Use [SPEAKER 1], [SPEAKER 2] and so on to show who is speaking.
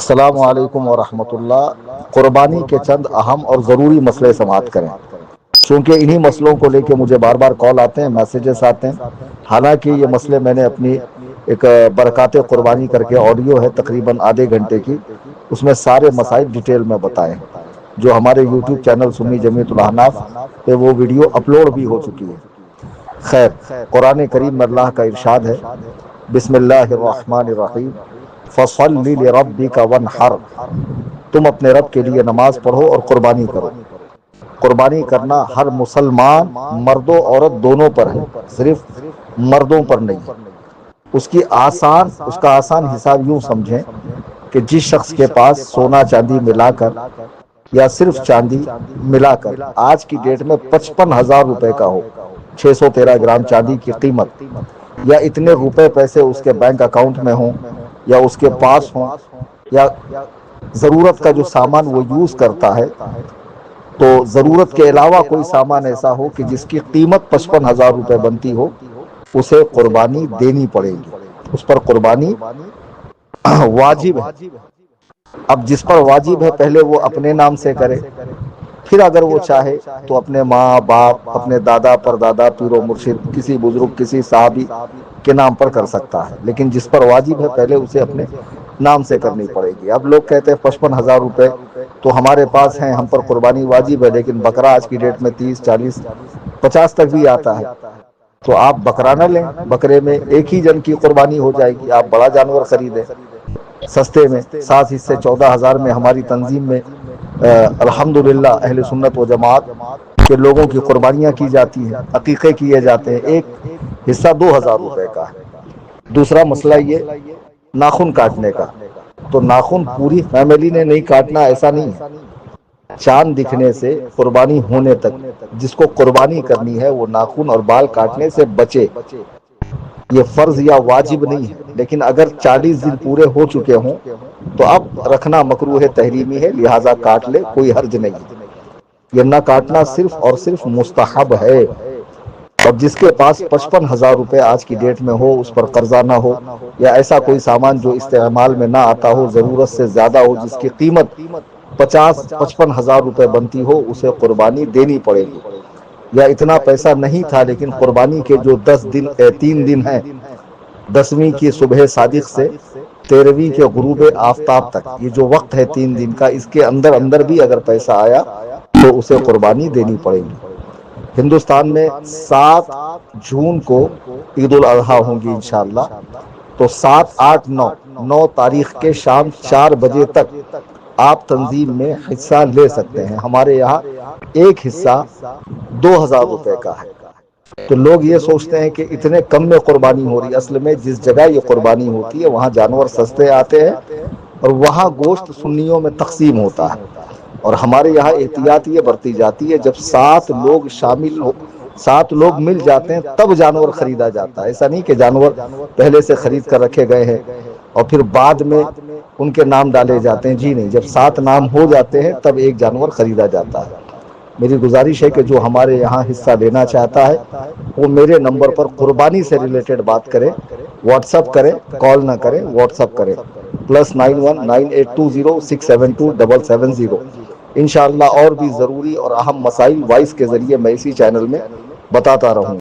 [SPEAKER 1] السلام علیکم ورحمۃ اللہ۔ قربانی کے چند اہم اور ضروری مسئلے سماعت کریں، چونکہ انہی مسئلوں کو لے کے مجھے بار بار کال آتے ہیں، میسیجز آتے ہیں۔ حالانکہ یہ مسئلے میں نے اپنی ایک برکات قربانی کر کے آڈیو ہے تقریباً آدھے گھنٹے کی، اس میں سارے مسائل ڈیٹیل میں بتائے ہیں، جو ہمارے یوٹیوب چینل سنی جمیعت الاحناف پہ وہ ویڈیو اپلوڈ بھی ہو چکی ہے۔ خیر، قرآن کریم میں اللہ کا ارشاد ہے، بسم اللہ الرحمن الرحیم، فصل لربک وانحر، تم اپنے رب کے لیے نماز پڑھو اور قربانی کرو۔ قربانی کرنا ہر مسلمان مرد و عورت دونوں پر ہے، صرف مردوں پر نہیں ہے۔ اس کا آسان حساب یوں سمجھیں کہ جس شخص کے پاس سونا چاندی ملا کر یا صرف چاندی ملا کر آج کی ڈیٹ میں 55,000 روپے کا ہو، 613 گرام چاندی کی قیمت، یا اتنے روپے پیسے اس کے بینک اکاؤنٹ میں ہوں یا اس کے پاس ہوں، یا ضرورت کا جو سامان وہ یوز کرتا ہے، تو ضرورت کے علاوہ کوئی سامان ایسا ہو کہ جس کی قیمت 55,000 روپے بنتی ہو، اسے قربانی دینی پڑے گی، اس پر قربانی واجب ہے۔ اب جس پر واجب ہے پہلے وہ اپنے نام سے کرے، پھر اگر وہ چاہے تو اپنے ماں باپ، اپنے دادا پردادا، پیر و مرشد، کسی بزرگ، کسی صحابی کے نام پر کر سکتا ہے، لیکن جس پر واجب ہے پہلے اسے اپنے نام سے کرنی پڑے گی۔ اب لوگ کہتے ہیں 55,000 روپے تو ہمارے پاس ہیں، ہم پر قربانی واجب ہے، لیکن بکرا آج کی ڈیٹ میں 30، 40، 50 تک بھی آتا ہے، تو آپ بکرا نہ لیں۔ بکرے میں ایک ہی جن کی قربانی ہو جائے گی، آپ بڑا جانور خریدیں سستے میں۔ 7 حصے 14,000 میں ہماری تنظیم میں الحمدللہ اہل سنت و جماعت کے لوگوں کی قربانیاں کی جاتی ہیں، عقیقے کیے جاتے ہیں، ایک حصہ 2,000 روپے کا ہے۔ دوسرا مسئلہ یہ ناخن کاٹنے کا، تو ناخن پوری فیملی نے نہیں کاٹنا، ایسا نہیں ہے۔ چاند دکھنے سے قربانی ہونے تک جس کو قربانی کرنی ہے وہ ناخن اور بال کاٹنے سے بچے، یہ فرض یا واجب نہیں ہے، لیکن اگر 40 دن پورے ہو چکے ہوں تو اب رکھنا مکروہ تحریمی ہے، لہٰذا کاٹ لے، کوئی حرج نہیں ہے۔ یہ نہ کاٹنا صرف اور صرف مستحب ہے۔ اور جس کے پاس 55,000 روپے آج کی ڈیٹ میں ہو، اس پر قرضہ نہ ہو، یا ایسا کوئی سامان جو استعمال میں نہ آتا ہو، ضرورت سے زیادہ ہو، جس کی قیمت 55,000 روپے بنتی ہو، اسے قربانی دینی پڑے گی۔ یا اتنا پیسہ نہیں تھا لیکن قربانی کے جو 3 دن ہیں، 10ویں کی صبح صادق سے 13ویں کے غروب آفتاب تک، یہ جو وقت ہے 3 دن کا، اس کے اندر اندر بھی اگر پیسہ آیا تو اسے قربانی دینی پڑے گی۔ ہندوستان میں 7 جون کو عید الاضحیٰ ہوں گی انشاءاللہ، تو 7، 8، 9 تاریخ کے شام 4 بجے تک آپ تنظیم میں حصہ لے سکتے ہیں۔ ہمارے یہاں ایک حصہ 2,000 روپے کا ہے۔ تو لوگ یہ سوچتے ہیں کہ اتنے کم میں قربانی ہو رہی ہے، اصل میں جس جگہ یہ قربانی ہوتی ہے وہاں جانور سستے آتے ہیں اور وہاں گوشت سنیوں میں تقسیم ہوتا ہے، اور ہمارے یہاں احتیاط یہ برتی جاتی ہے جب 7 لوگ مل جاتے ہیں تب جانور خریدا جاتا ہے۔ ایسا نہیں کہ جانور پہلے سے خرید کر رکھے گئے ہیں اور پھر بعد میں ان کے نام ڈالے جاتے ہیں، جی نہیں، جب 7 نام ہو جاتے ہیں تب ایک جانور خریدا جاتا ہے۔ میری گزارش ہے کہ جو ہمارے یہاں حصہ لینا چاہتا ہے وہ میرے نمبر پر قربانی سے ریلیٹڈ بات کرے، واٹس اپ کرے، کال نہ کرے، واٹس اپ کرے، +919820672770۔ انشاءاللہ اور بھی ضروری اور اہم مسائل وائس کے ذریعے میں اسی چینل میں بتاتا رہوں۔